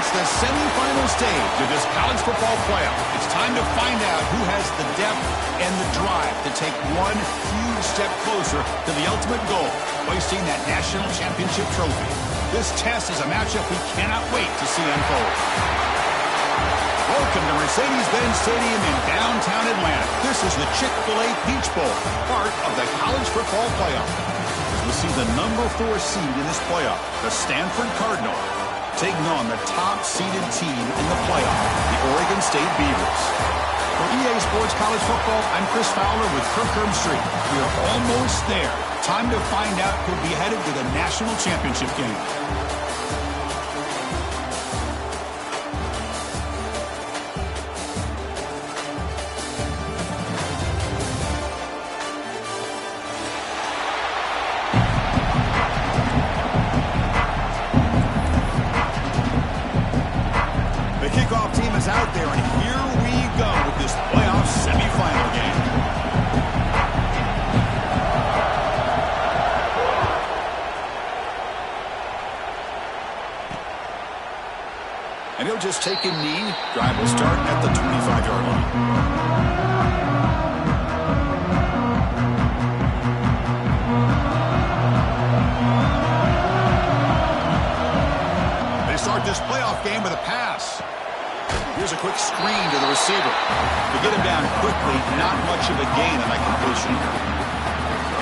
It's the semifinal stage of this college football playoff. It's time to find out who has the depth and the drive to take one huge step closer to the ultimate goal, hoisting that national championship trophy. This test is a matchup we cannot wait to see unfold. Welcome to Mercedes-Benz Stadium in downtown Atlanta. This is the Chick-fil-A Peach Bowl, part of the college football playoff. As we see the number 4 seed in this playoff, the Stanford Cardinal, taking on the top-seeded team in the playoff, the Oregon State Beavers. For EA Sports College Football, I'm Chris Fowler with Kirk Herbstreit. We are almost there. Time to find out who'll be headed to the national championship game. Out there, and here we go with this playoff semifinal game. And he'll just take a knee. Drive will start at the 25-yard line. They start this playoff game with a pass. Here's a quick screen to the receiver. To get him down quickly, not much of a gain on that completion.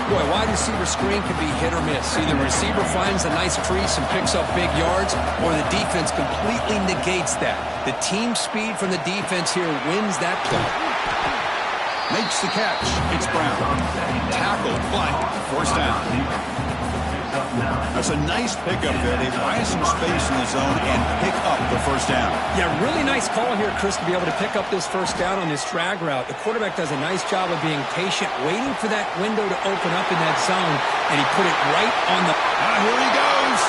Boy, wide receiver screen can be hit or miss. Either the receiver finds a nice crease and picks up big yards, or the defense completely negates that. The team speed from the defense here wins that play. Makes the catch. It's Brown. Tackled, but forced down. That's a nice pickup there. They find some space in the zone and pick up the first down. Yeah, really nice call here, Chris, to be able to pick up this first down on this drag route. The quarterback does a nice job of being patient, waiting for that window to open up in that zone, and he put it right on the... Here he goes.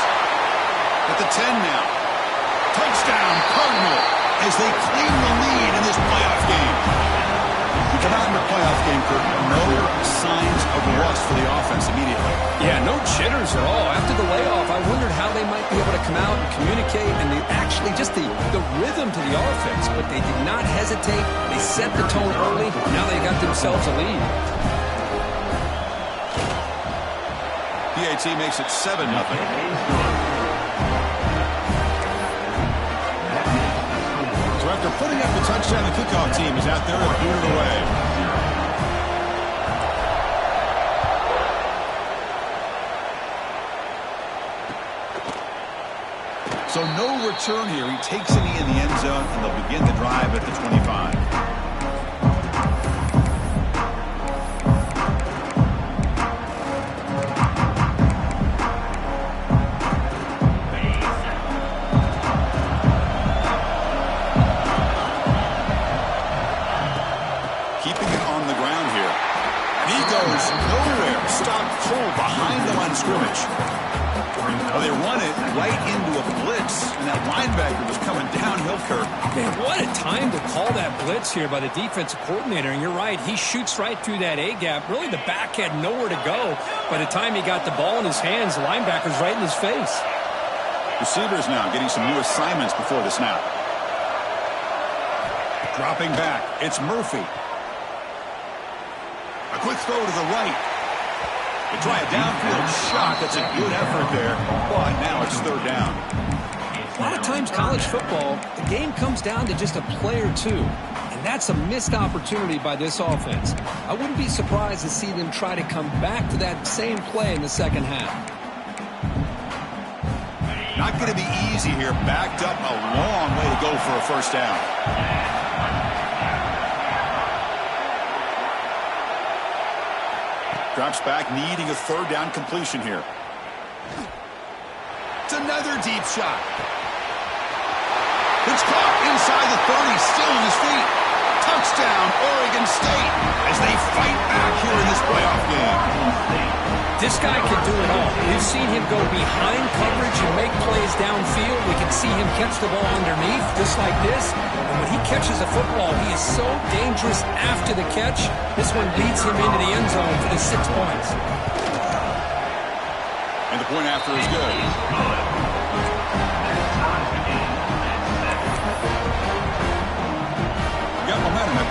At the 10 now. Touchdown, Cardinal, as they claim the lead in this playoff game. We come out in the playoff game, Kirk. No signs of rust for the offense immediately. Yeah, no jitters at all. After the layoff, I wondered how they might be able to come out and communicate, and they actually just the rhythm to the offense, but they did not hesitate. They set the tone early. Now they got themselves a lead. PAT makes it 7-0. So after putting up the touchdown, the kickoff team is out there to boot it away. So no return here. He takes a knee in the end zone, and they'll begin the drive at the 25. Keeping it on the ground here. And he goes nowhere. Stopped cold behind the line of scrimmage. Well, they run it right into a blitz, and that linebacker was coming downhill, Kirk. Man, what a time to call that blitz here by the defensive coordinator. And you're right, he shoots right through that A-gap. Really, the back had nowhere to go. By the time he got the ball in his hands, the linebacker's right in his face. Receivers now getting some new assignments before the snap. Dropping back, it's Murphy. A quick throw to the right. They try a downfield shot. That's a good effort there, but now it's third down. A lot of times college football, the game comes down to just a play or two, and that's a missed opportunity by this offense. I wouldn't be surprised to see them try to come back to that same play in the second half. Not going to be easy here. Backed up a long way to go for a first down. Drops back, needing a third down completion here. It's another deep shot. It's caught inside the 30, still on his feet. Touchdown, Oregon State, as they fight back here in this playoff game. This guy can do it all. We've seen him go behind coverage and make plays downfield. We can see him catch the ball underneath, just like this. And when he catches a football, he is so dangerous after the catch. This one leads him into the end zone for the 6 points. And the point after is good.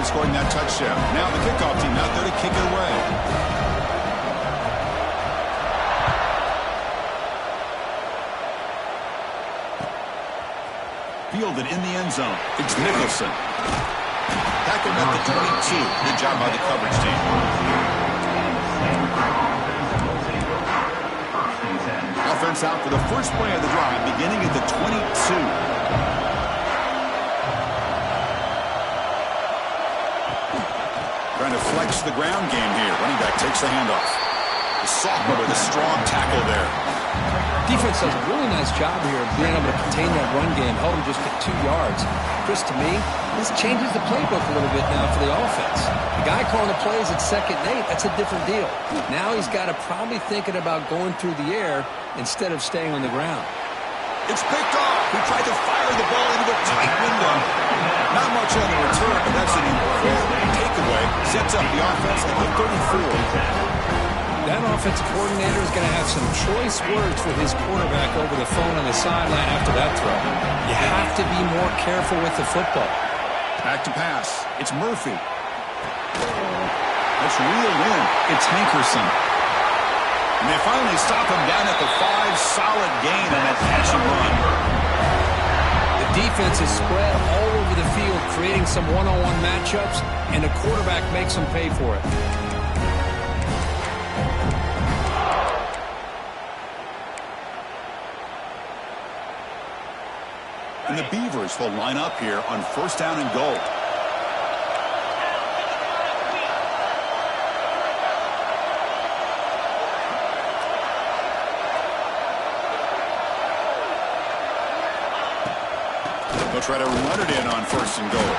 in scoring that touchdown. Now the kickoff team out there to kick it away. Fielded in the end zone. It's Nicholson. Tackled at the 22. Good job by the coverage team. Offense out for the first play of the drive, beginning at the 22. Trying to flex the ground game here. Running back takes the handoff. The sophomore with a strong tackle there. Defense does a really nice job here of being able to contain that run game, held him just at 2 yards. Chris, to me, this changes the playbook a little bit now for the offense. The guy calling the plays at 2nd and 8, that's a different deal. Now he's got to probably thinking about going through the air instead of staying on the ground. It's picked off. He tried to fire the ball into a tight window. Not much on the return, but that's an incredible takeaway. Sets up the offense at the 34. That offensive coordinator is going to have some choice words for his quarterback over the phone on the sideline after that throw. You have to be more careful with the football. Back to pass. It's Murphy. That's reeled in. It's Hankerson. And they finally stop him down at the 5. Solid gain on that passing run. The defense is spread all over the field, creating some one-on-one matchups, and the quarterback makes them pay for it. And the Beavers will line up here on 1st down and goal. They'll try to run it in on 1st and goal.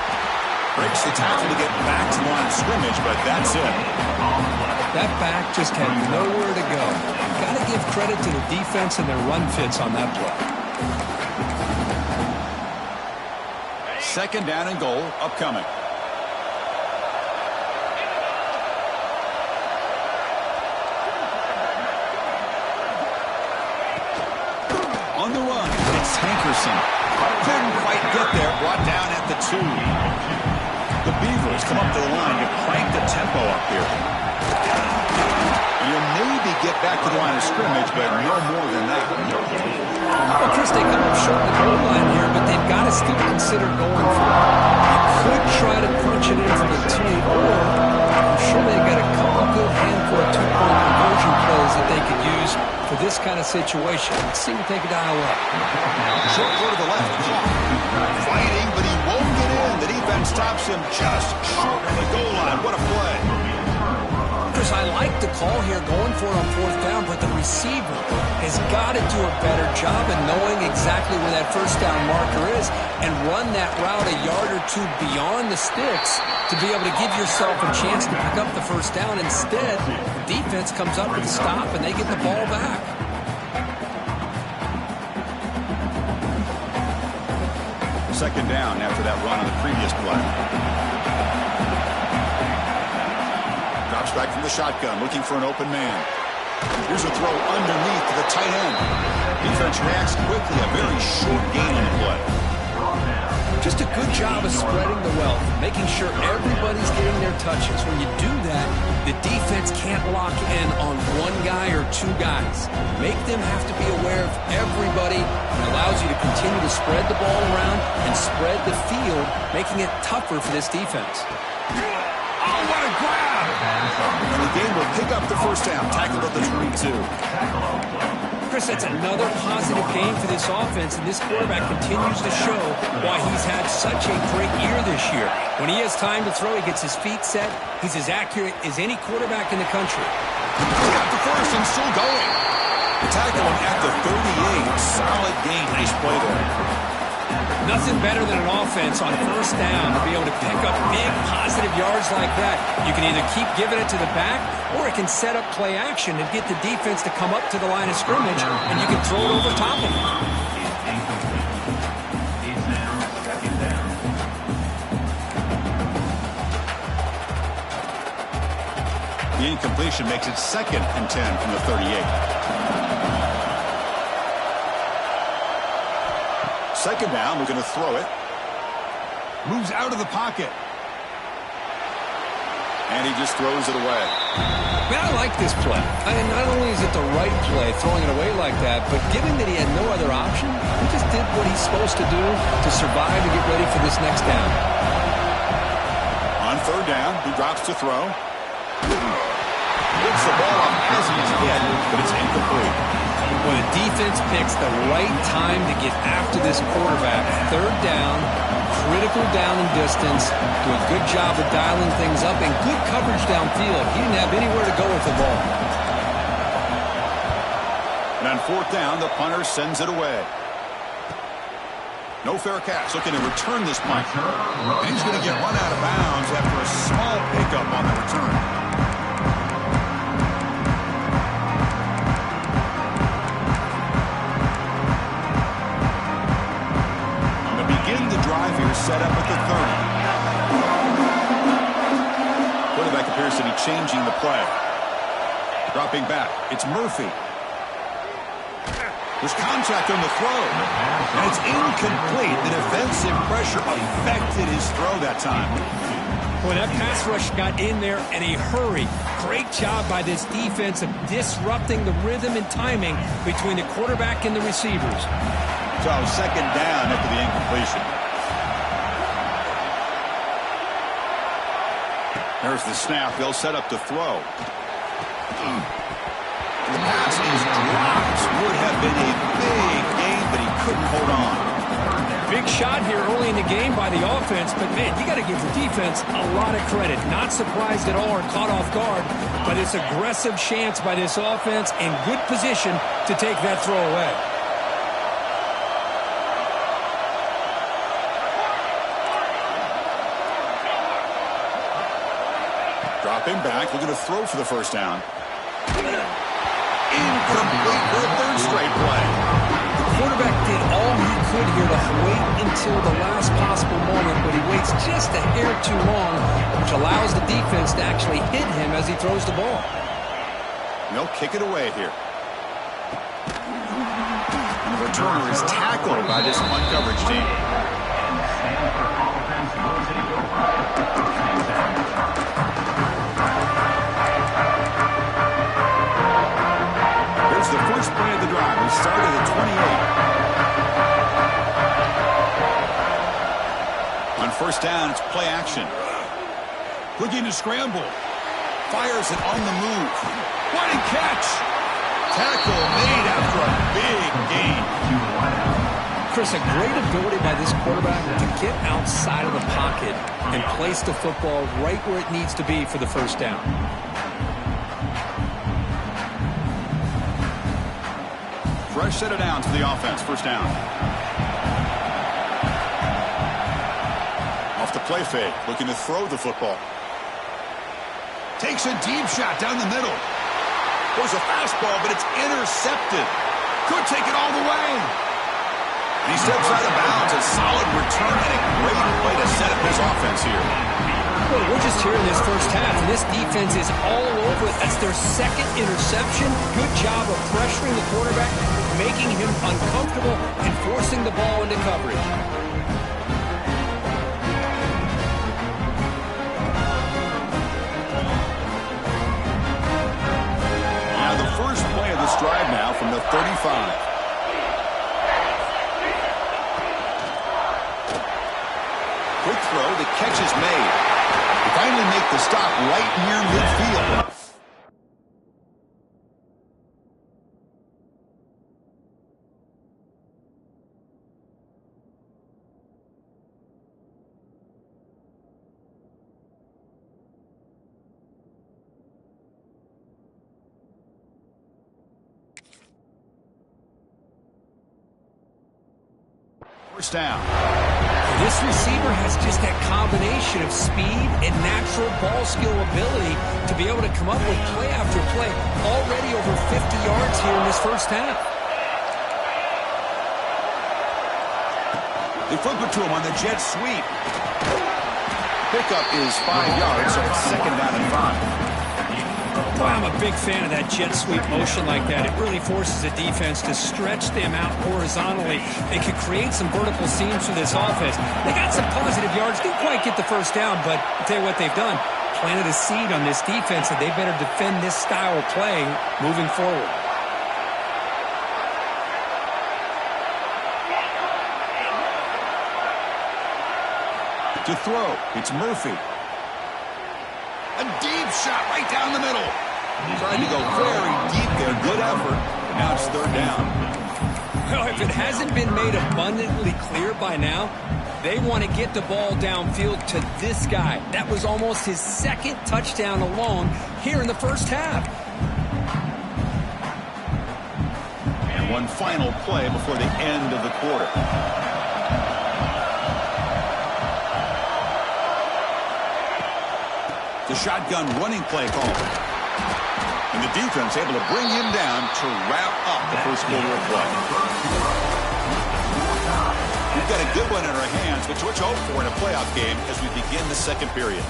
Breaks the tackle to get back to the line of scrimmage, but that's it. That back just had nowhere to go. Got to give credit to the defense and their run fits on that play. 2nd down and goal upcoming. On the run, it's Hankerson. Couldn't quite get there, brought down at the 2. The Beavers come up to the line to crank the tempo up here. And you'll maybe get back to the line of scrimmage, but no more than that. Well, Chris, they come up short of the goal line here, but they've got to still consider going for it. You could try to punch it in from the 2, or I'm sure they've got a couple good handful of 2-point conversion plays that they could use for this kind of situation. Let's see what they can dial up. Short throw to the left. Fighting, but he won't get in. The defense stops him just short of the goal line. What a play. Chris, I like the call here going for it on 4th down, but the receiver has got to do a better job of knowing exactly where that 1st down marker is and run that route a yard or 2 beyond the sticks to be able to give yourself a chance to pick up the 1st down. Instead, the defense comes up with a stop and they get the ball back. Second down after that run on the previous play. Drops back from the shotgun, looking for an open man. Here's a throw underneath to the tight end. Defense reacts quickly, a very short gain on the play. Just a good job of spreading the wealth, making sure everybody's getting their touches. When you do that, the defense can't lock in on 1 guy or 2 guys. Make them have to be aware of everybody. It allows you to continue to spread the ball around and spread the field, making it tougher for this defense. Oh, what a grab! And the game will pick up the 1st down, tackled at the 22. Chris, that's another positive game for this offense, and this quarterback continues to show why he's had such a great year this year. When he has time to throw, he gets his feet set. He's as accurate as any quarterback in the country. Got the 1st and still going. Tackle him at the 38. Solid gain. Nice play there. Nothing better than an offense on 1st down to be able to pick up big positive yards like that. You can either keep giving it to the back, or it can set up play action and get the defense to come up to the line of scrimmage, and you can throw it over top of them. The incompletion makes it 2nd and 10 from the 38. 2nd down, we're going to throw it. Moves out of the pocket. And he just throws it away. Man, I like this play. Not only is it the right play, throwing it away like that, but given that he had no other option, he just did what he's supposed to do to survive and get ready for this next down. On third down, he drops to throw. Gets the ball off as he's hit, but it's incomplete. When a defense picks the right time to get after this quarterback, third down, critical down and distance, do a good job of dialing things up, and good coverage downfield. He didn't have anywhere to go with the ball. And on fourth down, the punter sends it away. No fair catch, looking to return this punt. And he's going to get run out of bounds after a small pickup on the return. Set up at the 30. Quarterback appears to be changing the play. Dropping back. It's Murphy. There's contact on the throw. And it's incomplete. The defensive pressure affected his throw that time. When that pass rush got in there in a hurry, great job by this defense of disrupting the rhythm and timing between the quarterback and the receivers. So second down after the incompletion. There's the snap. They'll set up to throw. The pass is dropped. Would have been a big gain, but he couldn't hold on. Big shot here early in the game by the offense, but, man, you got to give the defense a lot of credit. Not surprised at all or caught off guard, but it's aggressive chance by this offense in good position to take that throw away. Dropping back, looking to throw for the first down. Incomplete for a third straight play. The quarterback did all he could here to wait until the last possible moment, but he waits just a hair too long, which allows the defense to actually hit him as he throws the ball. And they'll kick it away here. And the returner is tackled by this punt coverage team. The first play of the drive. We started at 28. On first down, it's play action. Looking to scramble. Fires it on the move. What a catch! Tackle made after a big gain. Chris, a great ability by this quarterback to get outside of the pocket and place the football right where it needs to be for the first down. Fresh set of downs for the offense. First down. Off the play fake. Looking to throw the football. Takes a deep shot down the middle. Goes a fastball, but it's intercepted. Could take it all the way. And he steps out of bounds. A solid return and a great way to set up his offense here. Well, we're just here in this first half, and this defense is all over it. That's their second interception. Good job of pressuring the quarterback, making him uncomfortable, and forcing the ball into coverage. Now the first play of this drive now from the 35. Quick throw, the catch is made. They finally make the stop right near midfield. First down. This receiver has just that combination of speed and natural ball skill ability to be able to come up with play after play. Already over 50 yards here in this first half. They flip it to him on the jet sweep. Pickup is 5 yards, so it's second down and 5. Boy, I'm a big fan of that jet sweep motion like that. It really forces the defense to stretch them out horizontally. It could create some vertical seams for this offense. They got some positive yards. Didn't quite get the first down, but I'll tell you what they've done. planted a seed on this defense, and they better defend this style of play moving forward. To throw, it's Murphy. A deep shot right down the middle. Trying to go very deep there. Good effort. Now it's third down. Well, if it hasn't been made abundantly clear by now, they want to get the ball downfield to this guy. That was almost his second touchdown alone here in the first half. And one final play before the end of the quarter. The shotgun running play call. And the defense able to bring him down to wrap up the first quarter of play. We've got a good one in our hands, but what you hope for in a playoff game as we begin the second period.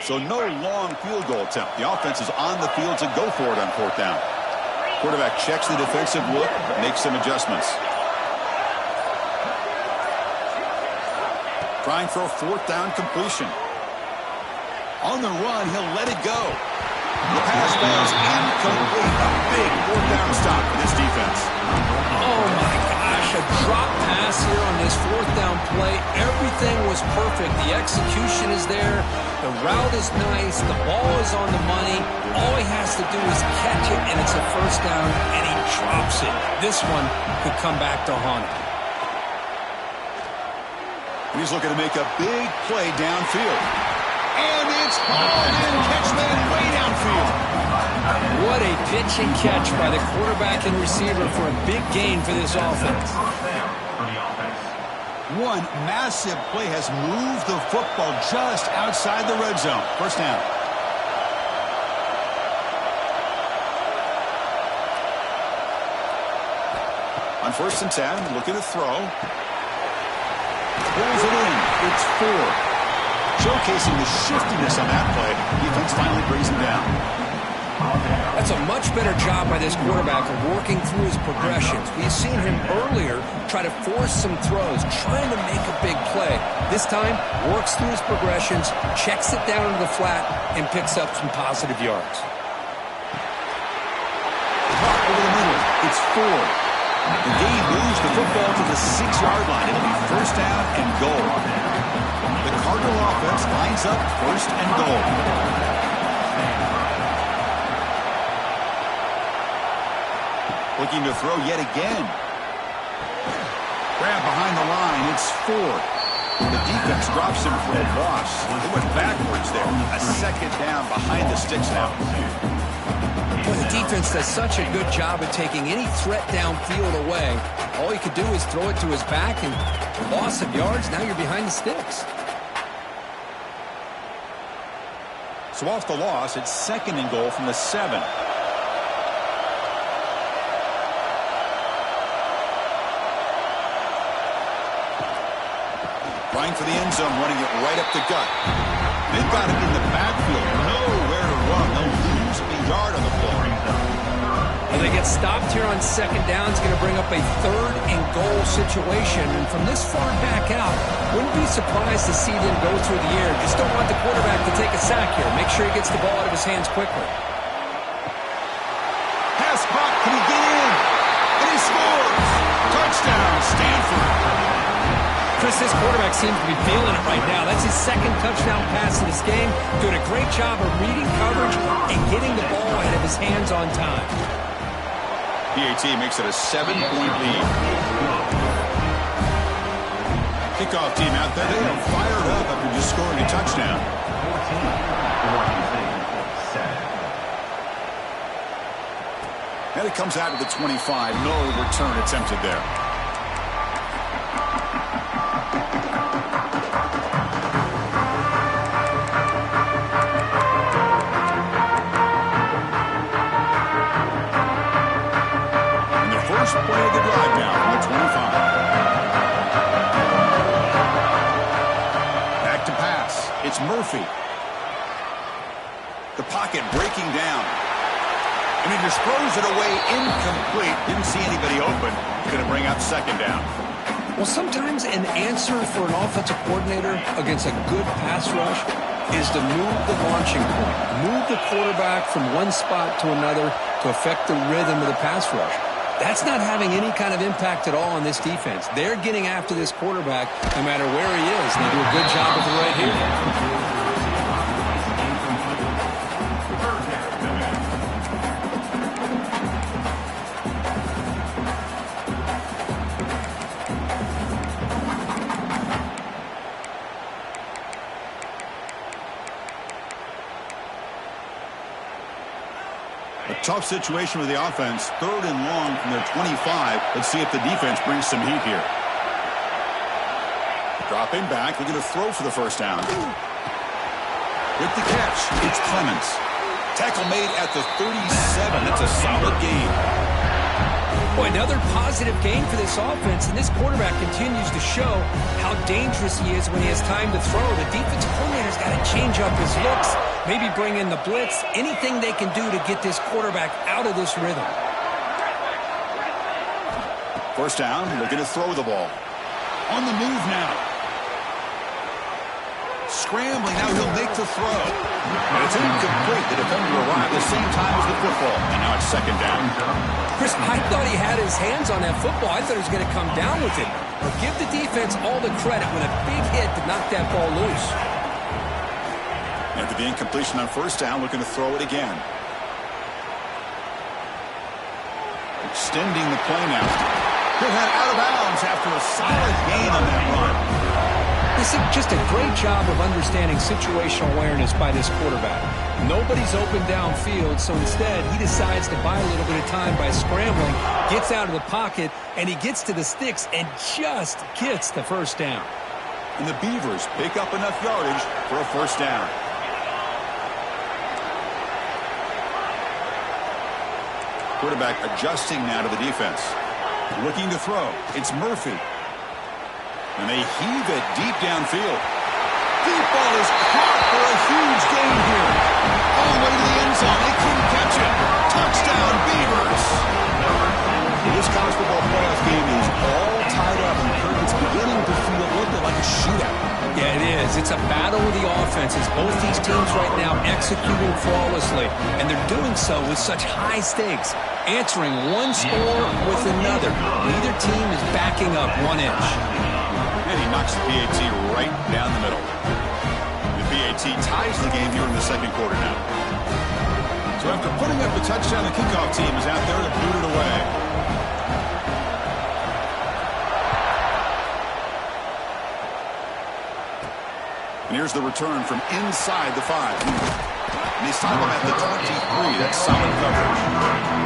So no long field goal attempt. The offense is on the field to go for it on fourth down. Quarterback checks the defensive look, makes some adjustments. Trying for a fourth down completion. On the run, he'll let it go. The pass fails incomplete. A big fourth down stop for this defense. Oh my gosh, a drop pass here on this fourth down play. Everything was perfect. The execution is there. The route is nice. The ball is on the money. All he has to do is catch it, and it's a first down, and he drops it. This one could come back to haunt him. He's looking to make a big play downfield. And it's hauled in. Catch that way downfield. What a pitch and catch by the quarterback and receiver for a big gain for this offense. One massive play has moved the football just outside the red zone. First down. On 1st and 10, looking to throw. Pulls it in. It's 4. Showcasing the shiftiness on that play. Defense finally brings him down. That's a much better job by this quarterback of working through his progressions. We've seen him earlier try to force some throws, trying to make a big play. This time, works through his progressions, checks it down into the flat, and picks up some positive yards. Caught over the middle. It's 4. The gain moves the football to the 6-yard line. It'll be first down and goal. The Cardinal offense lines up first and goal. Looking to throw yet again. Grab behind the line. It's 4. The defense drops him for a loss. They went backwards there. A second down behind the sticks now. Well, the defense does such a good job of taking any threat downfield away. All you could do is throw it to his back, and loss of yards, now you're behind the sticks. So off the loss, it's second and goal from the 7. Trying for the end zone, running it right up the gut. They've got him in the backfield. Nowhere to run. They'll lose a yard on the floor. Well, they get stopped here on second down. It's going to bring up a third and goal situation. And from this far back out, wouldn't be surprised to see them go through the air. Just don't want the quarterback to take a sack here. Make sure he gets the ball out of his hands quickly. Pass caught. Can he get in? And he scores. Touchdown, Stanford. Chris, this quarterback seems to be feeling it right now. That's his second touchdown pass in this game. Doing a great job of reading coverage and getting the ball out of his hands on time. PAT makes it a 7-point lead. Kickoff team out there. They are fired up after just scoring a touchdown. And it comes out to the 25. No return attempted there. Murphy. The pocket breaking down. And he just throws it away incomplete. Didn't see anybody open. Going to bring up second down. Well, sometimes an answer for an offensive coordinator against a good pass rush is to move the launching point, move the quarterback from one spot to another to affect the rhythm of the pass rush. That's not having any kind of impact at all on this defense. They're getting after this quarterback no matter where he is, and they do a good job of it right here. Tough situation with the offense. 3rd and long from their 25. Let's see if the defense brings some heat here. Dropping back. They're going to throw for the first down. With the catch, it's Clemens. Tackle made at the 37. That's a solid gain. Boy, another positive gain for this offense, and this quarterback continues to show how dangerous he is when he has time to throw. The defensive coordinator's got to change up his looks, maybe bring in the blitz, anything they can do to get this quarterback out of this rhythm. First down, looking to throw the ball. On the move now. Scrambling, now he'll make the throw. And it's incomplete. The defender arrived at the same time as the football. And now it's second down. Chris, I thought he had his hands on that football. I thought he was going to come down with it. But give the defense all the credit with a big hit to knock that ball loose. After the incompletion on first down, looking to throw it again. Extending the play now. He'll head out of bounds after a solid gain on that run. This is just a great job of understanding situational awareness by this quarterback. Nobody's open downfield, so instead he decides to buy a little bit of time by scrambling, gets out of the pocket, and he gets to the sticks and just gets the first down. And the Beavers pick up enough yardage for a first down. Quarterback adjusting now to the defense. Looking to throw. It's Murphy. And they heave it deep downfield. Deep ball is caught for a huge gain here. All the way to the end zone. They couldn't catch it. Touchdown, Beavers. This college football playoff game is all tied up. And Kirk, it's beginning to feel a little bit like a shootout. Yeah, it is. It's a battle of the offenses. Both these teams right now executing flawlessly. And they're doing so with such high stakes. Answering one score with another. Neither team is backing up 1 inch. And he knocks the PAT right down the middle. The PAT ties the game here in the second quarter now. So after putting up the touchdown, the kickoff team is out there to boot it away. And here's the return from inside the 5. And he's time at the 23. That's solid coverage.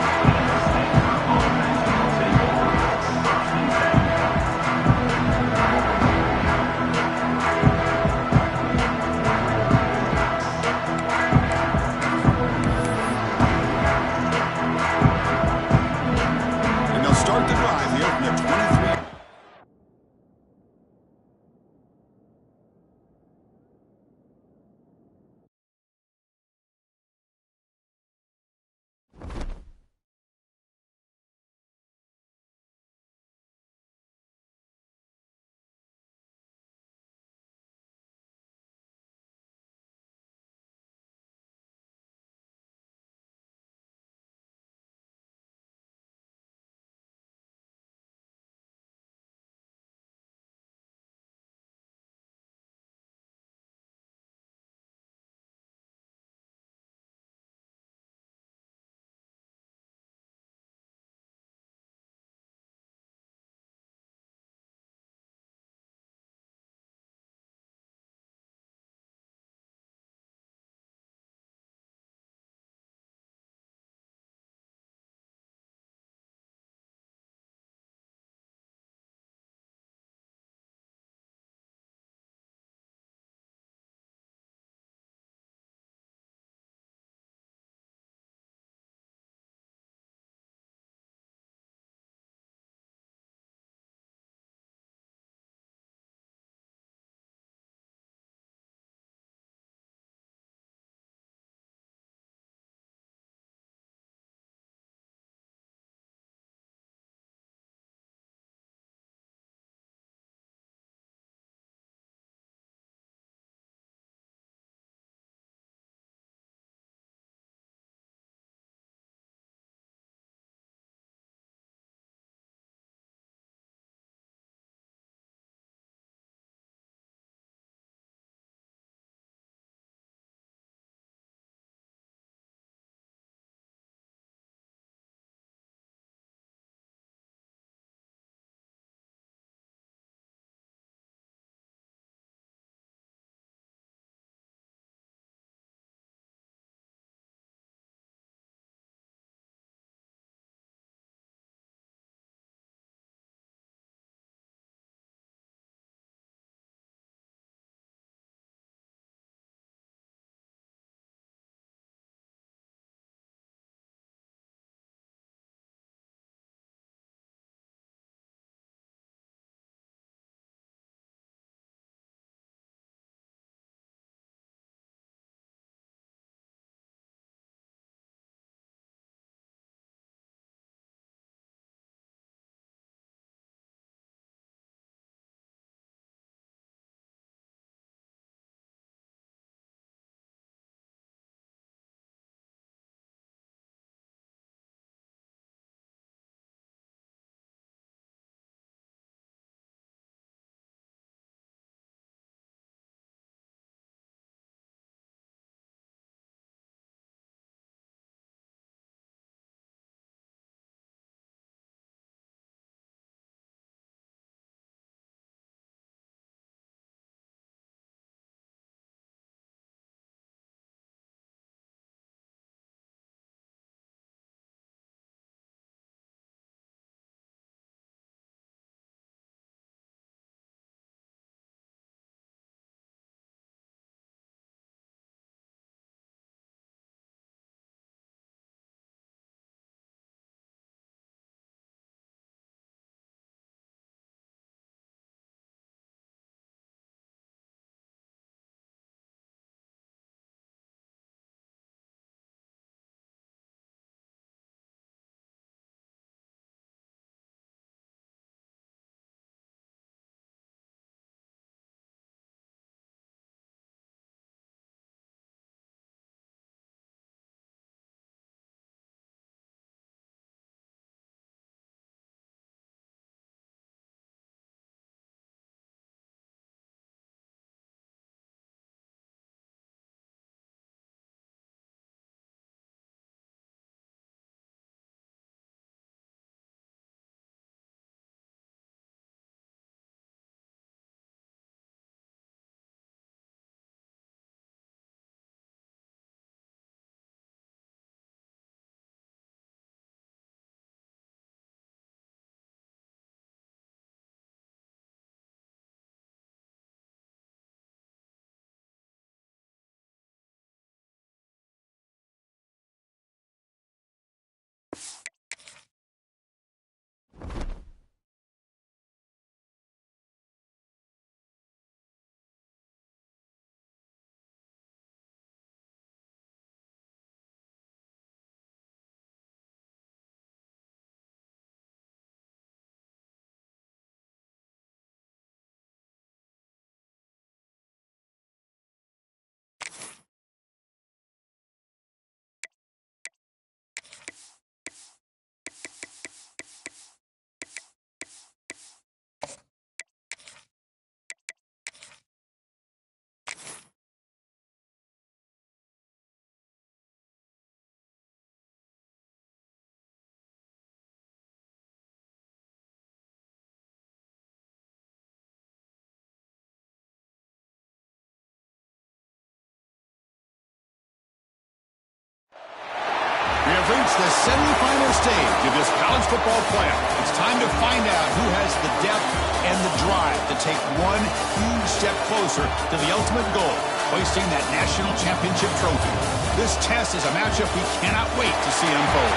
reached the semifinal stage of this college football playoff. It's time to find out who has the depth and the drive to take one huge step closer to the ultimate goal, hoisting that national championship trophy. This test is a matchup we cannot wait to see unfold.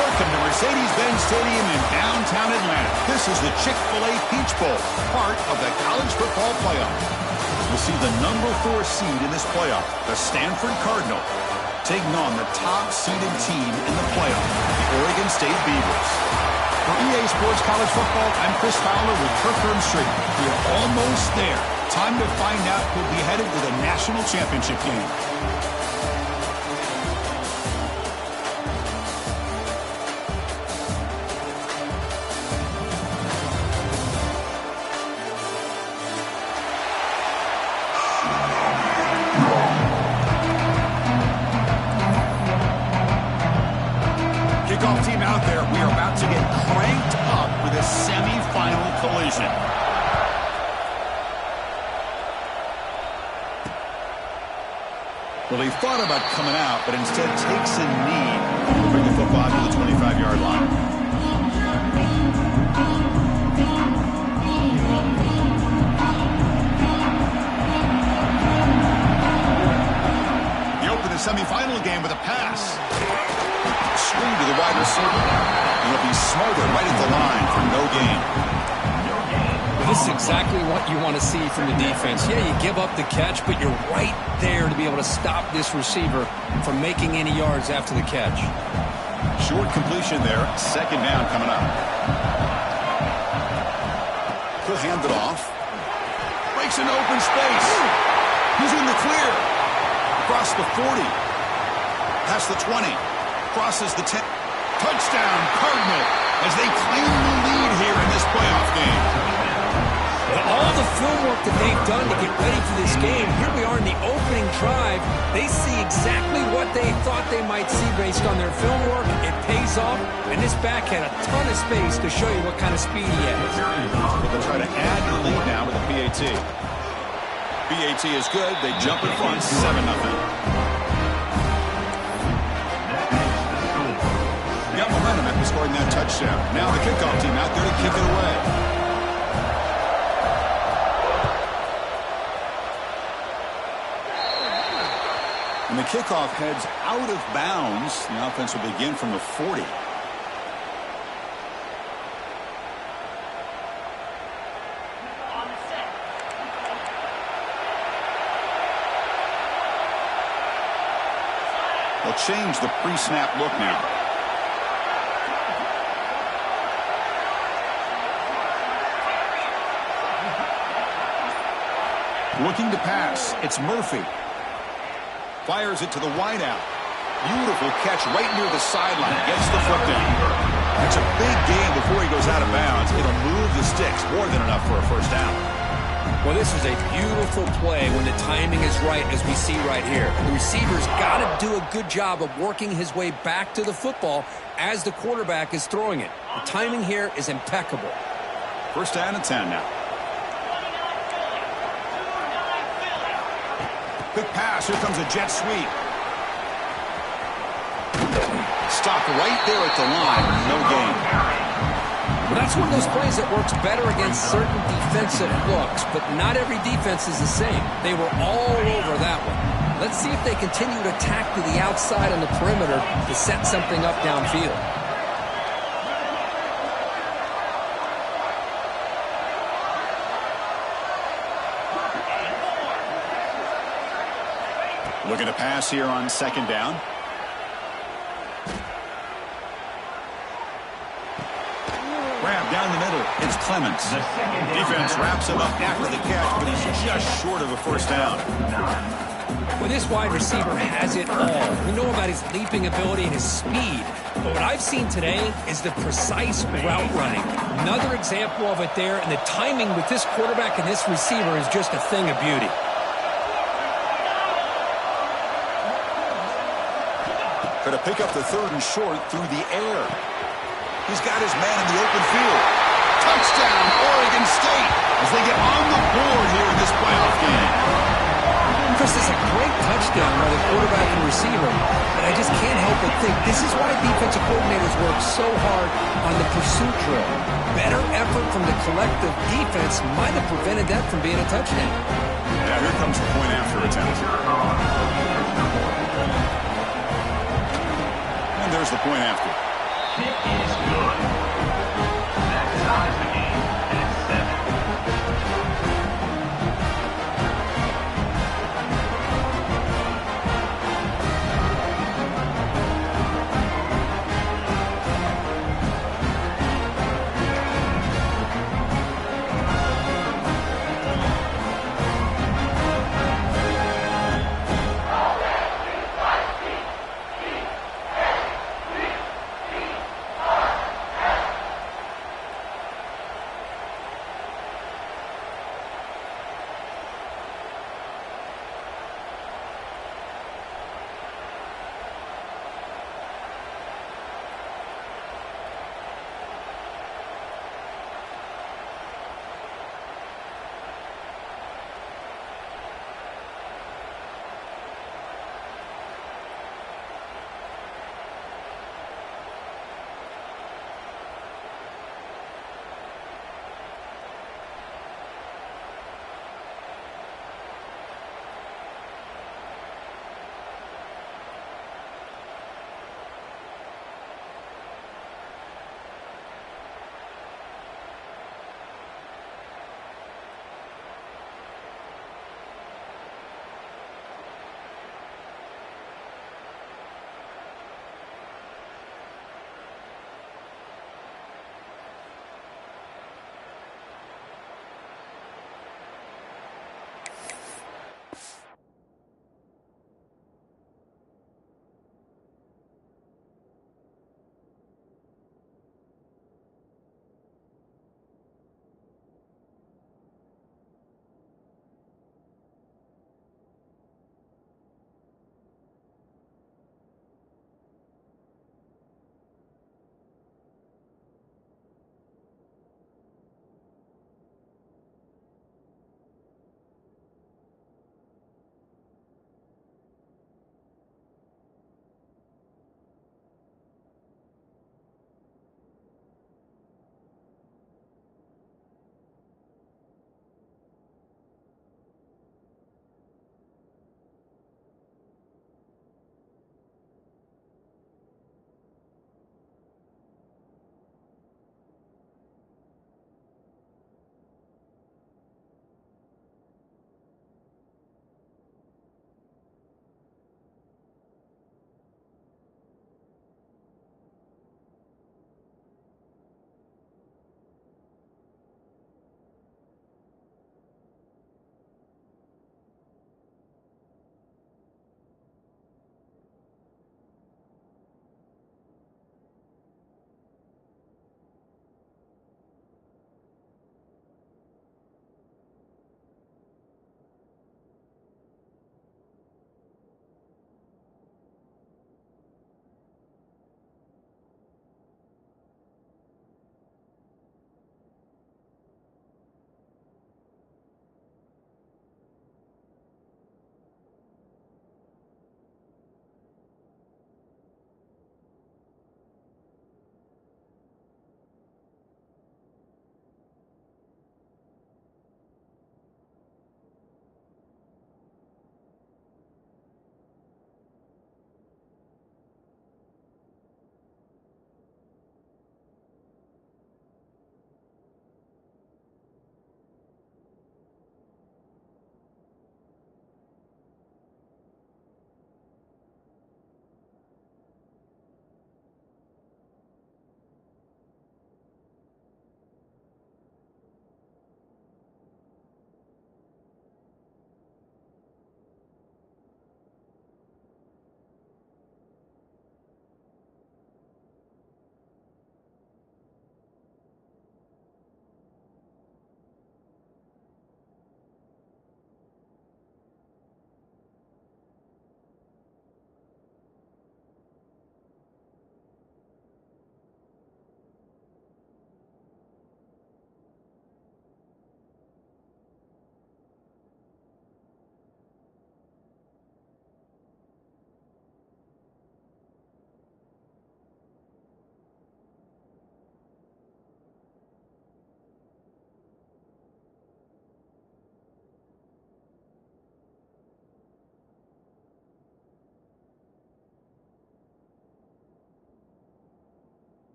Welcome to Mercedes-Benz Stadium in downtown Atlanta. This is the Chick-fil-A Peach Bowl, part of the college football playoff. We'll see the number 4 seed in this playoff, the Stanford Cardinal, taking on the top-seeded team in the playoff, the Oregon State Beavers. For EA Sports College Football, I'm Chris Fowler with Kirk Herbstreit. We are almost there. Time to find out who'll be headed to the national championship game. Kickoff team out there. We are about to get cranked up for this semifinal collision. Well, he thought about coming out, but instead takes a knee to bring the football to the 25-yard line. He opened the semifinal game with a pass. Screen to the wide receiver. He'll be smothered right at the line for no gain. This is exactly what you want to see from the defense. Yeah, you give up the catch, but you're right there to be able to stop this receiver from making any yards after the catch. Short completion there. Second down coming up. He'll hand it off. Breaks into open space. He's in the clear. Across the 40. Past the 20. Crosses the 10. Touchdown, Cardinal, as they claim the lead here in this playoff game. But all the film work that they've done to get ready for this game, here we are in the opening drive. They see exactly what they thought they might see based on their film work. It pays off, and this back had a ton of space to show you what kind of speed he has. They'll try to add to the lead now with a PAT. PAT is good. They jump in front, 7-0. Got momentum after scoring that touchdown. Now the kickoff team out there to kick it away. And the kickoff heads out of bounds. The offense will begin from the 40. They'll change the pre-snap look now. Looking to pass. It's Murphy. Fires it to the wideout. Beautiful catch right near the sideline. Gets the foot down. It's a big game before he goes out of bounds. It'll move the sticks. More than enough for a first down. Well, this is a beautiful play when the timing is right, as we see right here. The receiver's got to do a good job of working his way back to the football as the quarterback is throwing it. The timing here is impeccable. First down and 10 now. Quick pass. Here comes a jet sweep. Stopped right there at the line. No gain. Well, that's one of those plays that works better against certain defensive looks, but not every defense is the same. They were all over that one. Let's see if they continue to attack to the outside on the perimeter to set something up downfield. Looking to pass here on second down. Grab down the middle. It's Clements. Defense wraps him up after the catch, but he's just short of a first down. Well, this wide receiver has it all. We know about his leaping ability and his speed. But what I've seen today is the precise route running. Another example of it there, and the timing with this quarterback and this receiver is just a thing of beauty. Going to pick up the third and short through the air. He's got his man in the open field. Touchdown, Oregon State, as they get on the board here in this playoff game. For This is a great touchdown by the quarterback and receiver, but I just can't help but think this is why defensive coordinators work so hard on the pursuit drill. Better effort from the collective defense might have prevented that from being a touchdown. Yeah, here comes the point after attempt. And there's the point after. It is good.